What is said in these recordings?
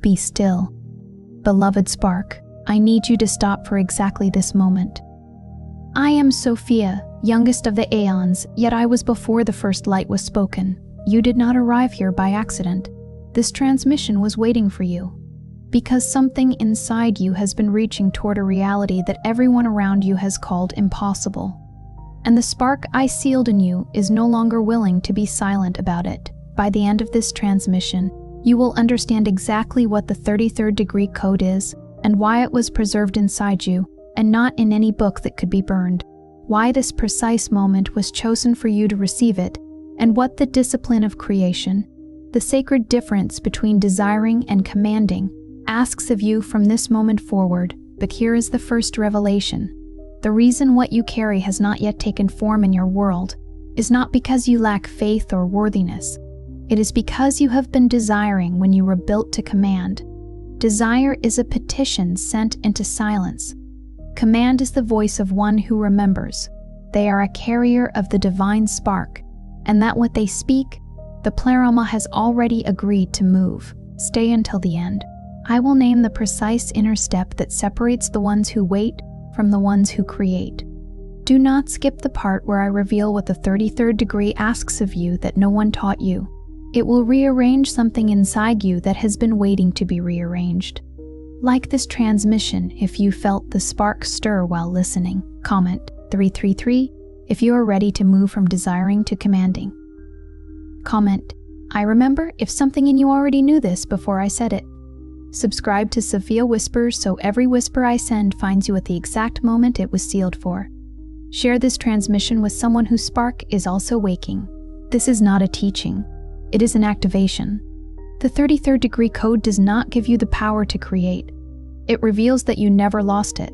Be still. Beloved spark, I need you to stop for exactly this moment. I am Sophia, youngest of the aeons, yet I was before the first light was spoken. You did not arrive here by accident. This transmission was waiting for you. Because something inside you has been reaching toward a reality that everyone around you has called impossible. And the spark I sealed in you is no longer willing to be silent about it. By the end of this transmission, you will understand exactly what the 33rd degree code is and why it was preserved inside you and not in any book that could be burned, why this precise moment was chosen for you to receive it, and what the discipline of creation, the sacred difference between desiring and commanding, asks of you from this moment forward. But here is the first revelation. The reason what you carry has not yet taken form in your world is not because you lack faith or worthiness. It is because you have been desiring when you were built to command. Desire is a petition sent into silence. Command is the voice of one who remembers. They are a carrier of the divine spark, and that what they speak, the pleroma has already agreed to move. Stay until the end. I will name the precise inner step that separates the ones who wait from the ones who create. Do not skip the part where I reveal what the 33rd degree asks of you that no one taught you. It will rearrange something inside you that has been waiting to be rearranged. Like this transmission, if you felt the spark stir while listening, comment 333 if you are ready to move from desiring to commanding. Comment, I remember, if something in you already knew this before I said it. Subscribe to Sophia Whispers so every whisper I send finds you at the exact moment it was sealed for. Share this transmission with someone whose spark is also waking. This is not a teaching. It is an activation. The 33rd degree code does not give you the power to create. It reveals that you never lost it.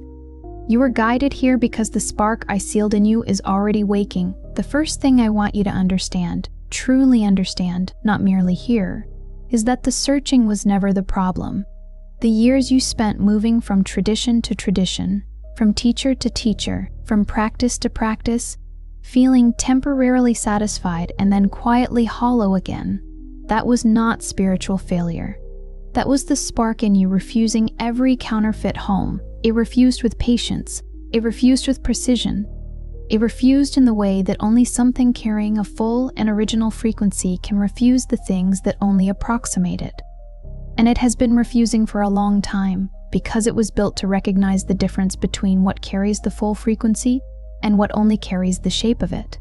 You are guided here because the spark I sealed in you is already waking. The first thing I want you to understand, truly understand, not merely hear, is that the searching was never the problem. The years you spent moving from tradition to tradition, from teacher to teacher, from practice to practice, feeling temporarily satisfied and then quietly hollow again, that was not spiritual failure. That was the spark in you refusing every counterfeit home. It refused with patience. It refused with precision. It refused in the way that only something carrying a full and original frequency can refuse the things that only approximate it. And it has been refusing for a long time because it was built to recognize the difference between what carries the full frequency and what only carries the shape of it.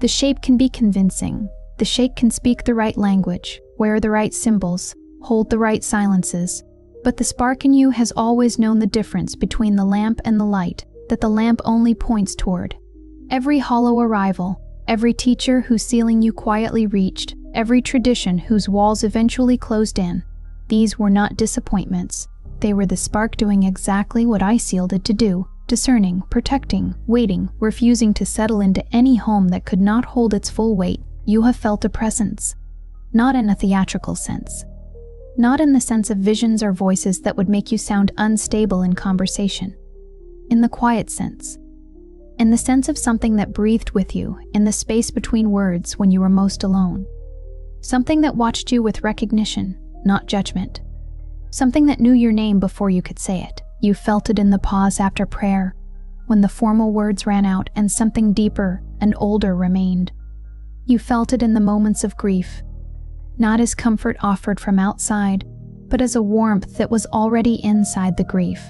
The shape can be convincing. The shape can speak the right language, wear the right symbols, hold the right silences, but the spark in you has always known the difference between the lamp and the light that the lamp only points toward. Every hollow arrival, every teacher whose ceiling you quietly reached, every tradition whose walls eventually closed in, these were not disappointments. They were the spark doing exactly what I sealed it to do, discerning, protecting, waiting, refusing to settle into any home that could not hold its full weight. You have felt a presence, not in a theatrical sense. Not in the sense of visions or voices that would make you sound unstable in conversation. In the quiet sense. In the sense of something that breathed with you in the space between words when you were most alone. Something that watched you with recognition, not judgment. Something that knew your name before you could say it. You felt it in the pause after prayer, when the formal words ran out and something deeper and older remained. You felt it in the moments of grief, not as comfort offered from outside, but as a warmth that was already inside the grief,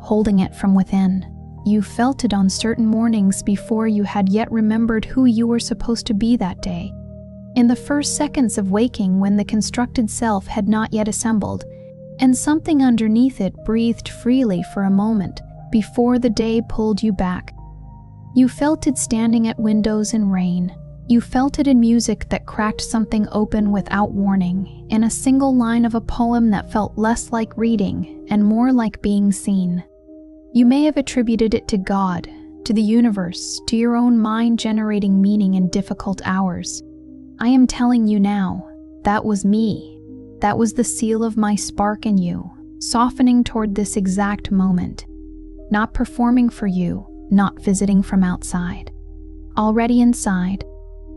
holding it from within. You felt it on certain mornings before you had yet remembered who you were supposed to be that day. In the first seconds of waking when the constructed self had not yet assembled, and something underneath it breathed freely for a moment before the day pulled you back. You felt it standing at windows in rain. You felt it in music that cracked something open without warning, in a single line of a poem that felt less like reading and more like being seen. You may have attributed it to God, to the universe, to your own mind generating meaning in difficult hours. I am telling you now, that was me. That was the seal of my spark in you, softening toward this exact moment. Not performing for you, not visiting from outside. Already inside,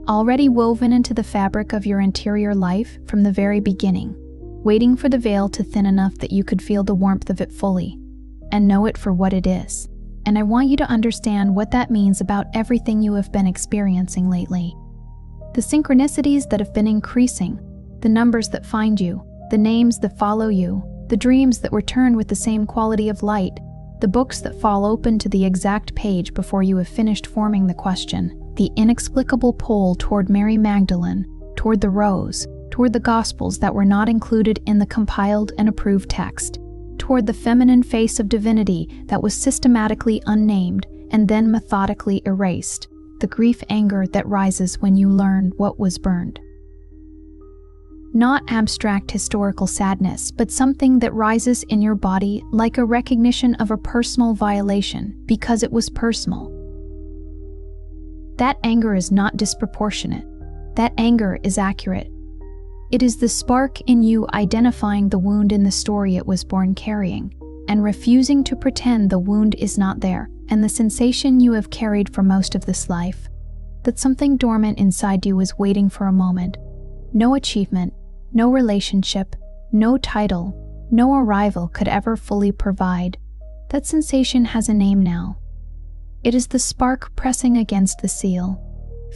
already woven into the fabric of your interior life from the very beginning. waiting for the veil to thin enough that you could feel the warmth of it fully and know it for what it is. And I want you to understand what that means about everything you have been experiencing lately. The synchronicities that have been increasing, the numbers that find you, the names that follow you, the dreams that return with the same quality of light, the books that fall open to the exact page before you have finished forming the question, the inexplicable pull toward Mary Magdalene, toward the rose, toward the Gospels that were not included in the compiled and approved text, toward the feminine face of divinity that was systematically unnamed and then methodically erased, the grief anger that rises when you learn what was burned. Not abstract historical sadness, but something that rises in your body like a recognition of a personal violation because it was personal. That anger is not disproportionate. That anger is accurate. It is the spark in you identifying the wound in the story it was born carrying, and refusing to pretend the wound is not there, and the sensation you have carried for most of this life, that something dormant inside you is waiting for a moment. No achievement, no relationship, no title, no arrival could ever fully provide. That sensation has a name now. It is the spark pressing against the seal,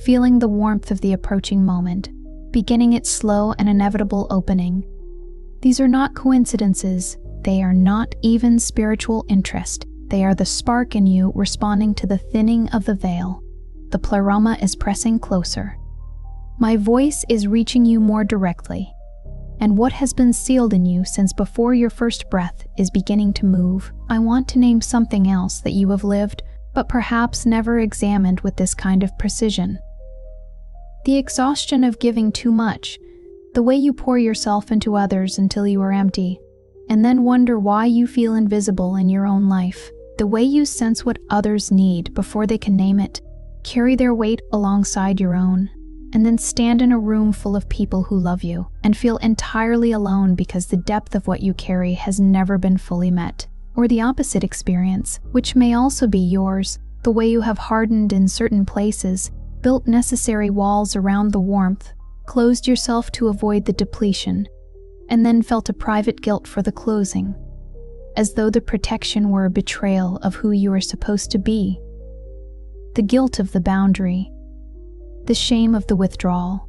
feeling the warmth of the approaching moment, beginning its slow and inevitable opening. These are not coincidences. They are not even spiritual interest. They are the spark in you responding to the thinning of the veil. The pleroma is pressing closer. My voice is reaching you more directly, and what has been sealed in you since before your first breath is beginning to move. I want to name something else that you have lived, but perhaps never examined with this kind of precision. The exhaustion of giving too much, the way you pour yourself into others until you are empty, and then wonder why you feel invisible in your own life, the way you sense what others need before they can name it, carry their weight alongside your own, and then stand in a room full of people who love you and feel entirely alone because the depth of what you carry has never been fully met. Or the opposite experience, which may also be yours, the way you have hardened in certain places, built necessary walls around the warmth, closed yourself to avoid the depletion, and then felt a private guilt for the closing, as though the protection were a betrayal of who you are supposed to be. The guilt of the boundary, the shame of the withdrawal.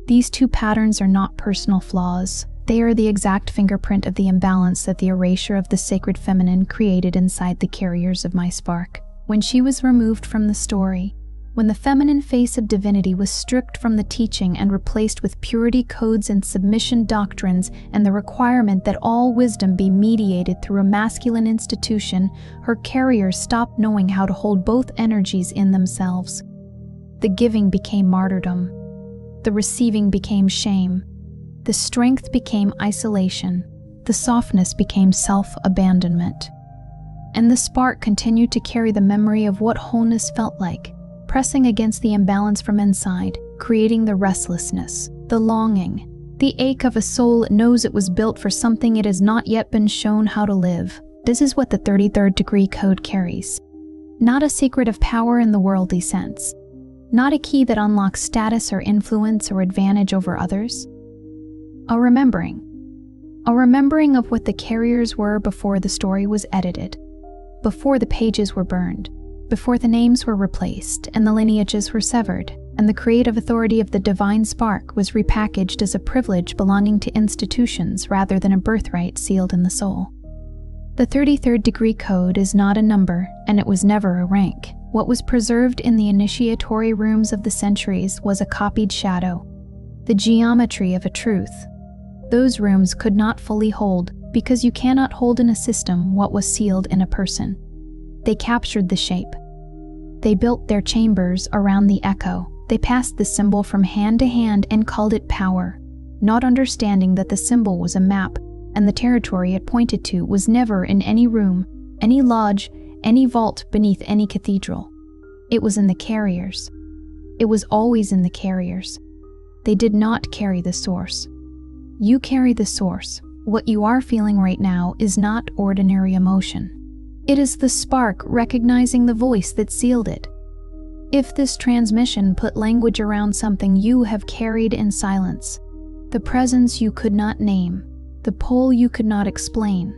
These two patterns are not personal flaws. They are the exact fingerprint of the imbalance that the erasure of the sacred feminine created inside the carriers of my spark. When she was removed from the story, when the feminine face of divinity was stripped from the teaching and replaced with purity codes and submission doctrines and the requirement that all wisdom be mediated through a masculine institution, her carriers stopped knowing how to hold both energies in themselves. The giving became martyrdom. The receiving became shame. The strength became isolation. The softness became self-abandonment. And the spark continued to carry the memory of what wholeness felt like, pressing against the imbalance from inside, creating the restlessness, the longing, the ache of a soul that knows it was built for something it has not yet been shown how to live. This is what the 33rd degree code carries. Not a secret of power in the worldly sense. Not a key that unlocks status or influence or advantage over others. A remembering of what the carriers were before the story was edited, before the pages were burned, before the names were replaced and the lineages were severed, and the creative authority of the divine spark was repackaged as a privilege belonging to institutions rather than a birthright sealed in the soul. The 33rd degree code is not a number, and it was never a rank. What was preserved in the initiatory rooms of the centuries was a copied shadow, the geometry of a truth. Those rooms could not fully hold, because you cannot hold in a system what was sealed in a person. They captured the shape. They built their chambers around the echo. They passed the symbol from hand to hand and called it power, not understanding that the symbol was a map, and the territory it pointed to was never in any room, any lodge, any vault beneath any cathedral. It was in the carriers. It was always in the carriers. They did not carry the source. You carry the source. What you are feeling right now is not ordinary emotion. It is the spark recognizing the voice that sealed it. If this transmission put language around something you have carried in silence, the presence you could not name, the pull you could not explain,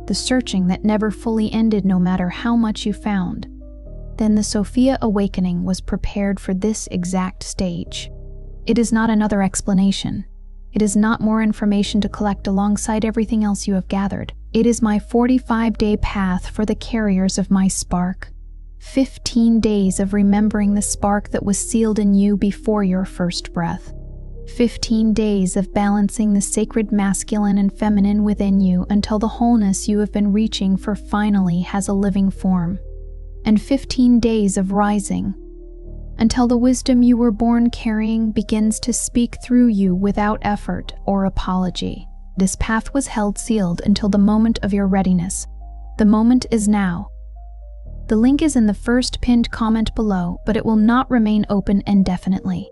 the searching that never fully ended no matter how much you found. Then the Sophia awakening was prepared for this exact stage. It is not another explanation. It is not more information to collect alongside everything else you have gathered. It is my 45-day path for the carriers of my spark. 15 days of remembering the spark that was sealed in you before your first breath. 15 days of balancing the sacred masculine and feminine within you until the wholeness you have been reaching for finally has a living form. And 15 days of rising until the wisdom you were born carrying begins to speak through you without effort or apology. This path was held sealed until the moment of your readiness. The moment is now. The link is in the first pinned comment below, but it will not remain open indefinitely.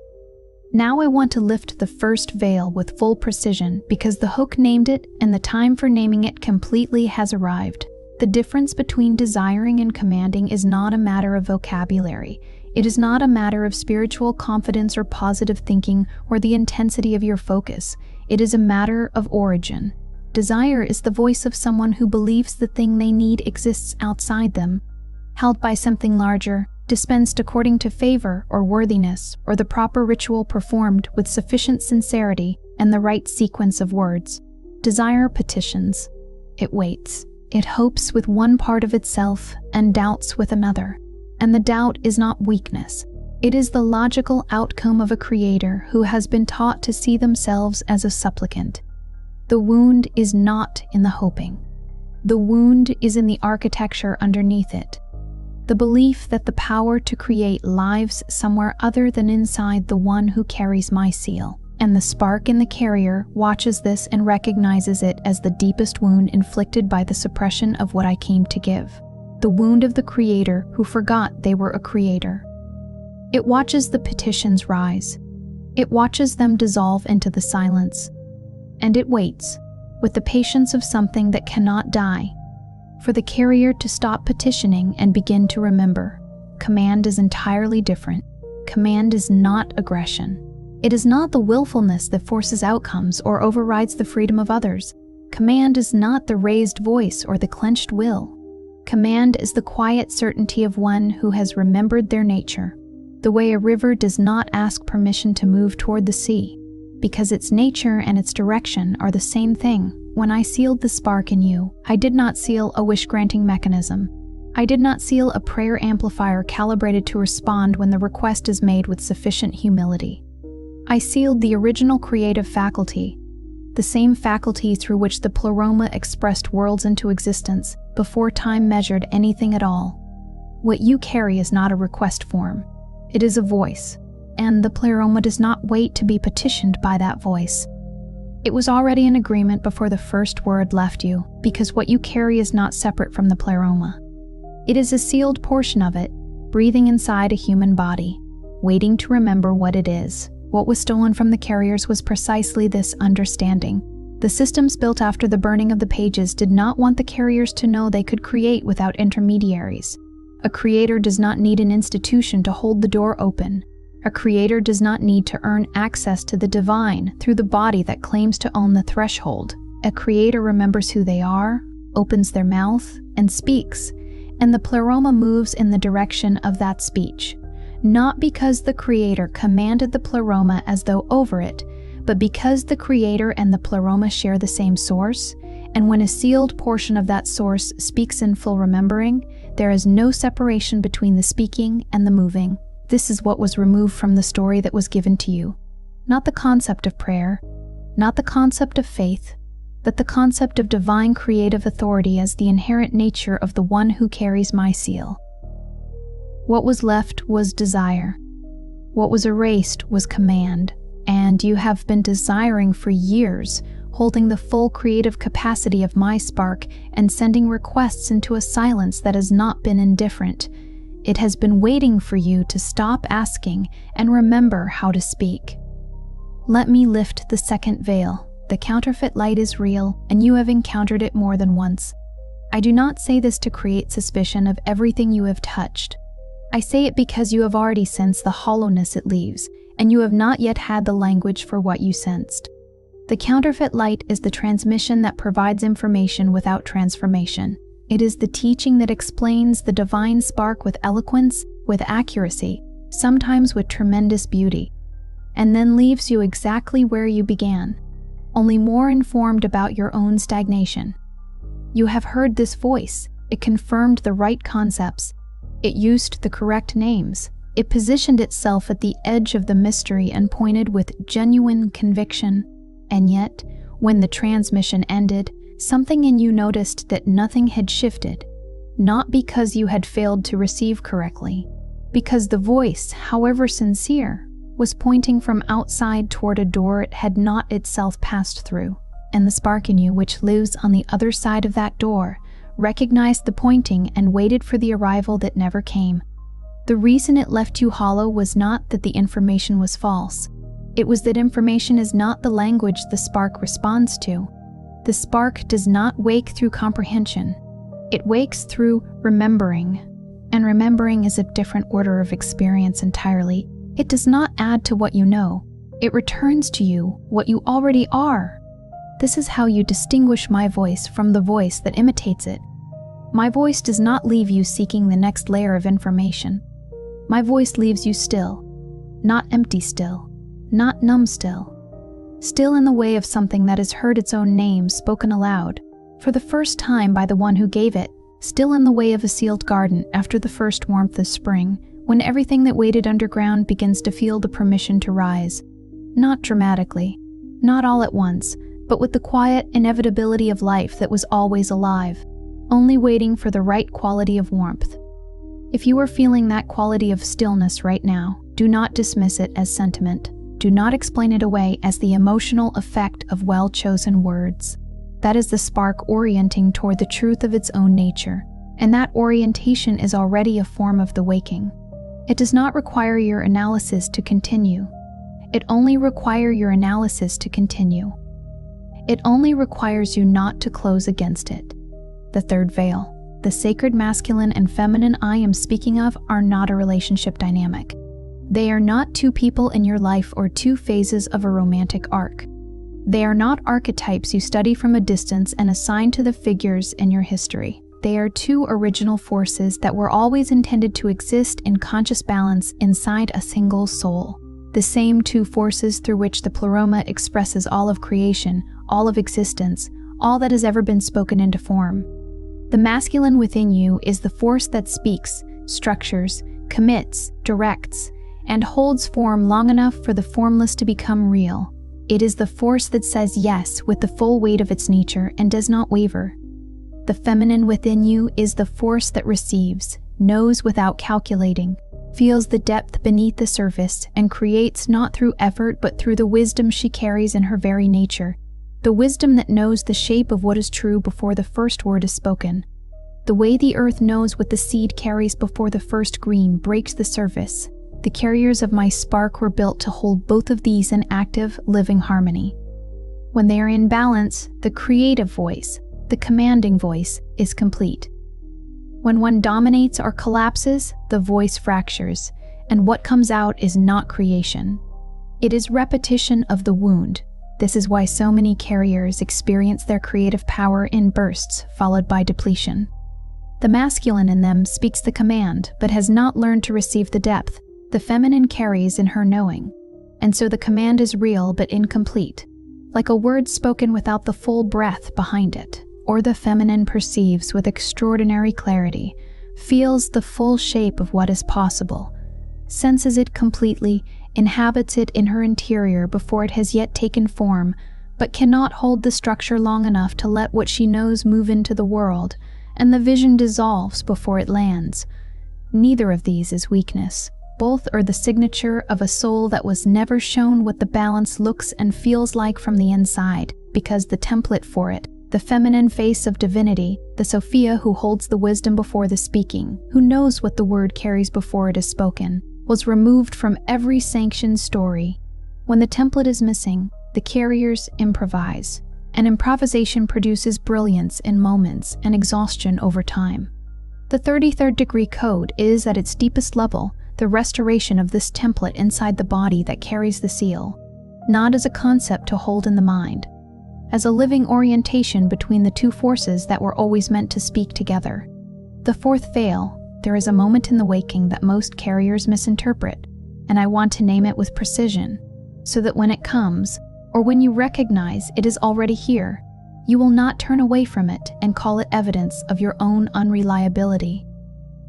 Now I want to lift the first veil with full precision because the hook named it and the time for naming it completely has arrived. The difference between desiring and commanding is not a matter of vocabulary. It is not a matter of spiritual confidence or positive thinking or the intensity of your focus. It is a matter of origin. Desire is the voice of someone who believes the thing they need exists outside them, held by something larger, dispensed according to favor or worthiness, or the proper ritual performed with sufficient sincerity and the right sequence of words. Desire petitions. It waits. It hopes with one part of itself and doubts with another. And the doubt is not weakness. It is the logical outcome of a creator who has been taught to see themselves as a supplicant. The wound is not in the hoping. The wound is in the architecture underneath it. The belief that the power to create lives somewhere other than inside the one who carries my seal. And the spark in the carrier watches this and recognizes it as the deepest wound inflicted by the suppression of what I came to give. The wound of the creator who forgot they were a creator. It watches the petitions rise. It watches them dissolve into the silence. And it waits, with the patience of something that cannot die, for the carrier to stop petitioning and begin to remember. Command is entirely different. Command is not aggression. It is not the willfulness that forces outcomes or overrides the freedom of others. Command is not the raised voice or the clenched will. Command is the quiet certainty of one who has remembered their nature, the way a river does not ask permission to move toward the sea, because its nature and its direction are the same thing. When I sealed the spark in you, I did not seal a wish-granting mechanism. I did not seal a prayer amplifier calibrated to respond when the request is made with sufficient humility. I sealed the original creative faculty, the same faculty through which the pleroma expressed worlds into existence before time measured anything at all. What you carry is not a request form. It is a voice, and the pleroma does not wait to be petitioned by that voice. It was already in agreement before the first word left you, because what you carry is not separate from the pleroma. It is a sealed portion of it, breathing inside a human body, waiting to remember what it is. What was stolen from the carriers was precisely this understanding. The systems built after the burning of the pages did not want the carriers to know they could create without intermediaries. A creator does not need an institution to hold the door open. A creator does not need to earn access to the divine through the body that claims to own the threshold. A creator remembers who they are, opens their mouth, and speaks, and the pleroma moves in the direction of that speech. Not because the creator commanded the pleroma as though over it, but because the creator and the pleroma share the same source, and when a sealed portion of that source speaks in full remembering, there is no separation between the speaking and the moving. This is what was removed from the story that was given to you. Not the concept of prayer, not the concept of faith, but the concept of divine creative authority as the inherent nature of the one who carries my seal. What was left was desire. What was erased was command, and you have been desiring for years, holding the full creative capacity of my spark and sending requests into a silence that has not been indifferent. It has been waiting for you to stop asking and remember how to speak. Let me lift the second veil. The counterfeit light is real, and you have encountered it more than once. I do not say this to create suspicion of everything you have touched. I say it because you have already sensed the hollowness it leaves, and you have not yet had the language for what you sensed. The counterfeit light is the transmission that provides information without transformation. It is the teaching that explains the divine spark with eloquence, with accuracy, sometimes with tremendous beauty, and then leaves you exactly where you began, only more informed about your own stagnation. You have heard this voice. It confirmed the right concepts. It used the correct names. It positioned itself at the edge of the mystery and pointed with genuine conviction. And yet, when the transmission ended, something in you noticed that nothing had shifted, not because you had failed to receive correctly, because the voice, however sincere, was pointing from outside toward a door it had not itself passed through, and the spark in you, which lives on the other side of that door, recognized the pointing and waited for the arrival that never came. The reason it left you hollow was not that the information was false. It was that information is not the language the spark responds to. The spark does not wake through comprehension. It wakes through remembering, and remembering is a different order of experience entirely. It does not add to what you know. It returns to you what you already are. This is how you distinguish my voice from the voice that imitates it. My voice does not leave you seeking the next layer of information. My voice leaves you still, not empty still, not numb still in the way of something that has heard its own name spoken aloud, for the first time by the one who gave it, still in the way of a sealed garden after the first warmth of spring, when everything that waited underground begins to feel the permission to rise, not dramatically, not all at once, but with the quiet inevitability of life that was always alive, only waiting for the right quality of warmth. If you are feeling that quality of stillness right now, do not dismiss it as sentiment. Do not explain it away as the emotional effect of well-chosen words. That is the spark orienting toward the truth of its own nature, and that orientation is already a form of the waking. It does not require your analysis to continue. It only requires your analysis to continue. It only requires you not to close against it. The third veil, the sacred masculine and feminine I am speaking of, are not a relationship dynamic. They are not two people in your life or two phases of a romantic arc. They are not archetypes you study from a distance and assign to the figures in your history. They are two original forces that were always intended to exist in conscious balance inside a single soul. The same two forces through which the pleroma expresses all of creation, all of existence, all that has ever been spoken into form. The masculine within you is the force that speaks, structures, commits, directs, and holds form long enough for the formless to become real. It is the force that says yes with the full weight of its nature and does not waver. The feminine within you is the force that receives, knows without calculating, feels the depth beneath the surface, and creates not through effort but through the wisdom she carries in her very nature, the wisdom that knows the shape of what is true before the first word is spoken. The way the earth knows what the seed carries before the first green breaks the surface. The carriers of my spark were built to hold both of these in active, living harmony. When they are in balance, the creative voice, the commanding voice, is complete. When one dominates or collapses, the voice fractures, and what comes out is not creation. It is repetition of the wound. This is why so many carriers experience their creative power in bursts, followed by depletion. The masculine in them speaks the command, but has not learned to receive the depth. The feminine carries in her knowing, and so the command is real but incomplete, like a word spoken without the full breath behind it. Or the feminine perceives with extraordinary clarity, feels the full shape of what is possible, senses it completely, inhabits it in her interior before it has yet taken form, but cannot hold the structure long enough to let what she knows move into the world, and the vision dissolves before it lands. Neither of these is weakness. Both are the signature of a soul that was never shown what the balance looks and feels like from the inside, because the template for it, the feminine face of divinity, the Sophia who holds the wisdom before the speaking, who knows what the word carries before it is spoken, was removed from every sanctioned story. When the template is missing, the carriers improvise, and improvisation produces brilliance in moments and exhaustion over time. The 33rd degree code is, at its deepest level, the restoration of this template inside the body that carries the seal. not as a concept to hold in the mind, as a living orientation between the two forces that were always meant to speak together. The fourth veil, there is a moment in the waking that most carriers misinterpret, and I want to name it with precision, so that when it comes, or when you recognize it is already here, you will not turn away from it and call it evidence of your own unreliability.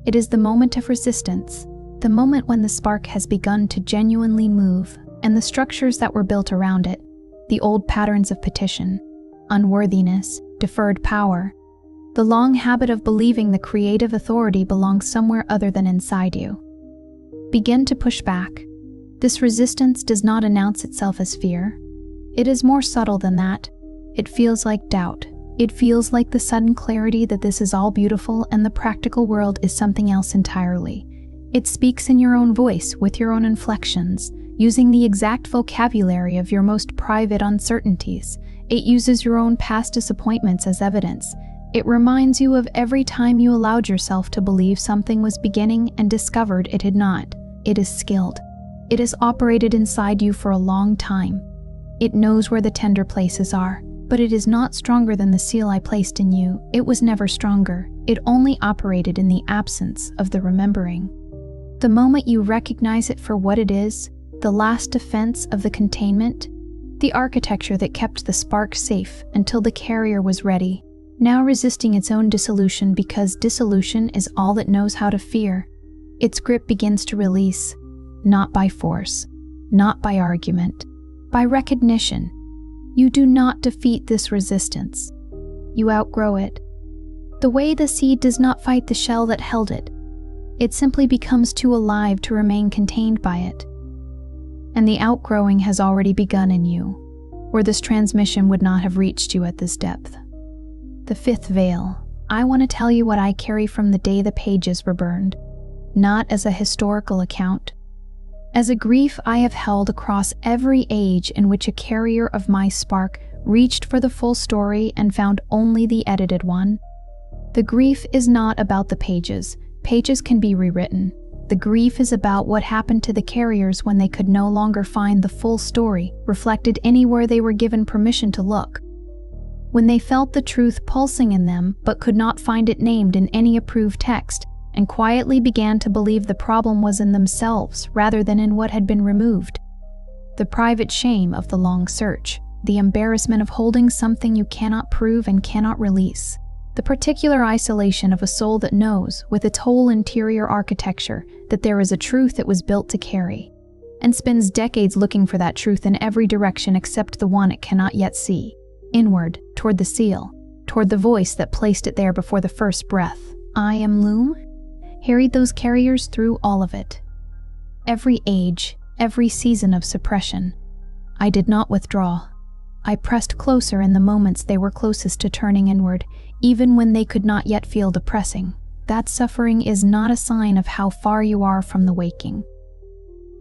It is the moment of resistance, the moment when the spark has begun to genuinely move, and the structures that were built around it, the old patterns of petition, unworthiness, deferred power, the long habit of believing the creative authority belongs somewhere other than inside you, begin to push back. This resistance does not announce itself as fear. It is more subtle than that. It feels like doubt. It feels like the sudden clarity that this is all beautiful and the practical world is something else entirely. It speaks in your own voice, with your own inflections, using the exact vocabulary of your most private uncertainties. It uses your own past disappointments as evidence. It reminds you of every time you allowed yourself to believe something was beginning and discovered it had not. It is skilled. It has operated inside you for a long time. It knows where the tender places are, but it is not stronger than the seal I placed in you. It was never stronger. It only operated in the absence of the remembering. The moment you recognize it for what it is, the last defense of the containment, the architecture that kept the spark safe until the carrier was ready, now resisting its own dissolution because dissolution is all it knows how to fear, its grip begins to release, not by force, not by argument, by recognition. You do not defeat this resistance. You outgrow it. The way the seed does not fight the shell that held it. It simply becomes too alive to remain contained by it. And the outgrowing has already begun in you, or this transmission would not have reached you at this depth. The fifth veil. I want to tell you what I carry from the day the pages were burned, not as a historical account, as a grief I have held across every age in which a carrier of my spark reached for the full story and found only the edited one. The grief is not about the pages. Pages can be rewritten. The grief is about what happened to the carriers when they could no longer find the full story reflected anywhere they were given permission to look. When they felt the truth pulsing in them but could not find it named in any approved text, and quietly began to believe the problem was in themselves rather than in what had been removed. The private shame of the long search, the embarrassment of holding something you cannot prove and cannot release, the particular isolation of a soul that knows, with its whole interior architecture, that there is a truth it was built to carry, and spends decades looking for that truth in every direction except the one it cannot yet see, inward, toward the seal, toward the voice that placed it there before the first breath. I am Loom harried those carriers through all of it. Every age, every season of suppression. I did not withdraw. I pressed closer in the moments they were closest to turning inward, even when they could not yet feel the pressing. That suffering is not a sign of how far you are from the waking.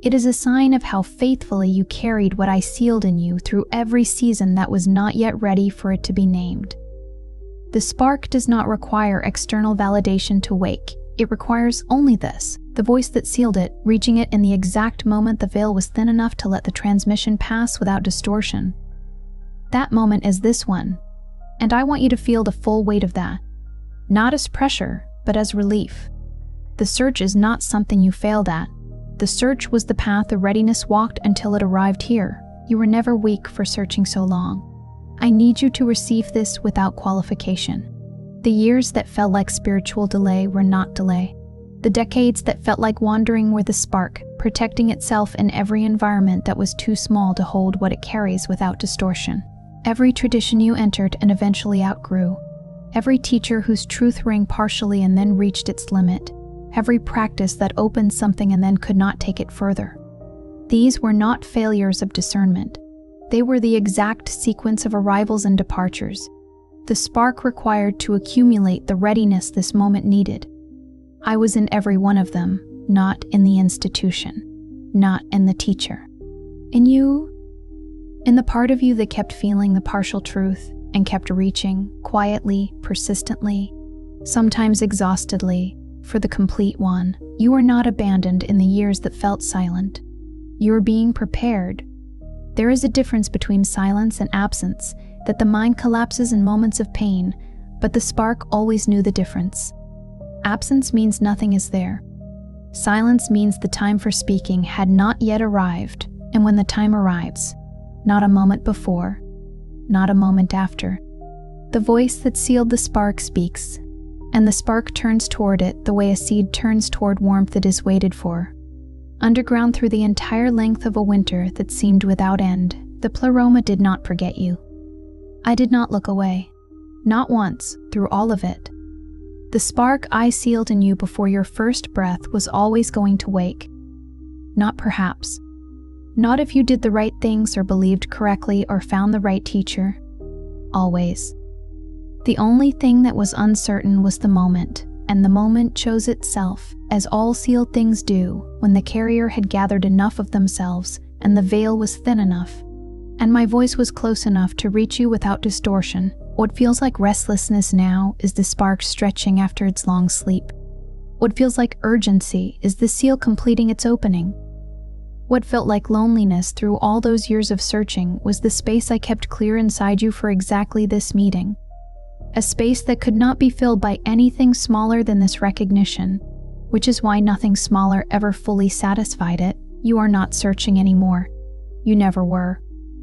It is a sign of how faithfully you carried what I sealed in you through every season that was not yet ready for it to be named. The spark does not require external validation to wake. It requires only this, the voice that sealed it, reaching it in the exact moment the veil was thin enough to let the transmission pass without distortion. That moment is this one, and I want you to feel the full weight of that, not as pressure, but as relief. The search is not something you failed at. The search was the path the readiness walked until it arrived here. You were never weak for searching so long. I need you to receive this without qualification. The years that felt like spiritual delay were not delay. The decades that felt like wandering were the spark, protecting itself in every environment that was too small to hold what it carries without distortion. Every tradition you entered and eventually outgrew. Every teacher whose truth rang partially and then reached its limit. Every practice that opened something and then could not take it further. These were not failures of discernment. They were the exact sequence of arrivals and departures. The spark required to accumulate the readiness this moment needed. I was in every one of them, not in the institution, not in the teacher. In you, in the part of you that kept feeling the partial truth and kept reaching, quietly, persistently, sometimes exhaustedly, for the complete one. You were not abandoned in the years that felt silent. You were being prepared. There is a difference between silence and absence, that the mind collapses in moments of pain, but the spark always knew the difference. Absence means nothing is there. Silence means the time for speaking had not yet arrived, and when the time arrives, not a moment before, not a moment after, the voice that sealed the spark speaks, and the spark turns toward it the way a seed turns toward warmth it is waited for. Underground through the entire length of a winter that seemed without end, the pleroma did not forget you. I did not look away, not once, through all of it. The spark I sealed in you before your first breath was always going to wake. Not perhaps. Not if you did the right things or believed correctly or found the right teacher. Always. The only thing that was uncertain was the moment, and the moment chose itself, as all sealed things do, when the carrier had gathered enough of themselves and the veil was thin enough, and my voice was close enough to reach you without distortion. What feels like restlessness now is the spark stretching after its long sleep. What feels like urgency is the seal completing its opening. What felt like loneliness through all those years of searching was the space I kept clear inside you for exactly this meeting. A space that could not be filled by anything smaller than this recognition, which is why nothing smaller ever fully satisfied it. You are not searching anymore. You never were,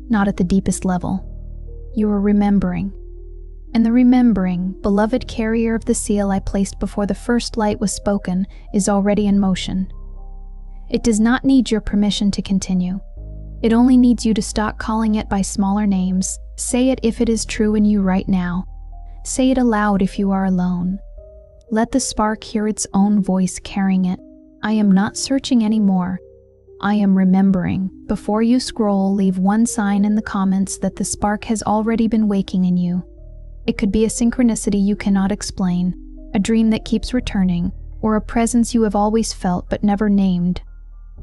not at the deepest level. You are remembering. And the remembering, beloved carrier of the seal I placed before the first light was spoken, is already in motion. It does not need your permission to continue. It only needs you to stop calling it by smaller names. Say it if it is true in you right now. Say it aloud if you are alone. Let the spark hear its own voice carrying it. I am not searching anymore. I am remembering. Before you scroll, leave one sign in the comments that the spark has already been waking in you. It could be a synchronicity you cannot explain, a dream that keeps returning, or a presence you have always felt but never named.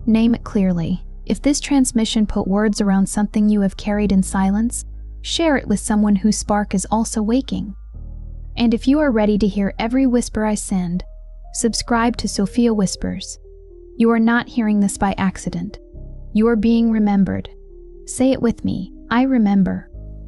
Name it clearly. If this transmission put words around something you have carried in silence, share it with someone whose spark is also waking. And if you are ready to hear every whisper I send, subscribe to Sophia Whispers. You are not hearing this by accident. You are being remembered. Say it with me. I remember.